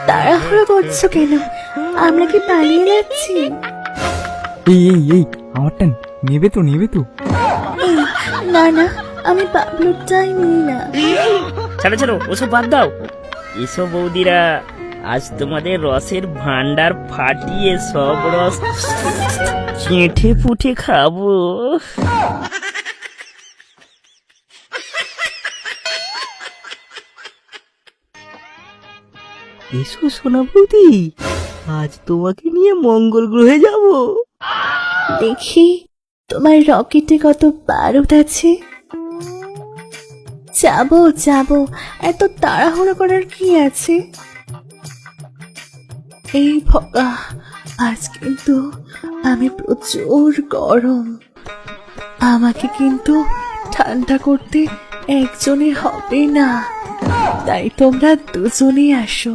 তাড়াহুড়ো করছো কেন? আমরা কি পালিয়ে যাচ্ছি? এই এই এই আমারটা নেবে তো, নেবে তো? এই, না না, আমি পাবলুরটাই নিই না। ছাড়ো ছাড়ো, ওসব বাদ দাও। এসো বৌদিরা, আজ তোমাদের রসের ভান্ডার ফাটিয়ে সব রস চেটে পুটে খাবো। এসো সোনা বৌদি, আজ তোমাকে নিয়ে মঙ্গল গ্রহে যাব। দেখি তোমার রকেটে কত বারুদ আছে। যাবো যাবো, এত তাড়াহুড়ো করার কি আছে? এই ভগা, আজ কিন্তু আমি প্রচুর গরম। আমাকে কিন্তু ঠান্ডা করতে একজনে হবে না, তাই তোমরা দুজনেই আসো।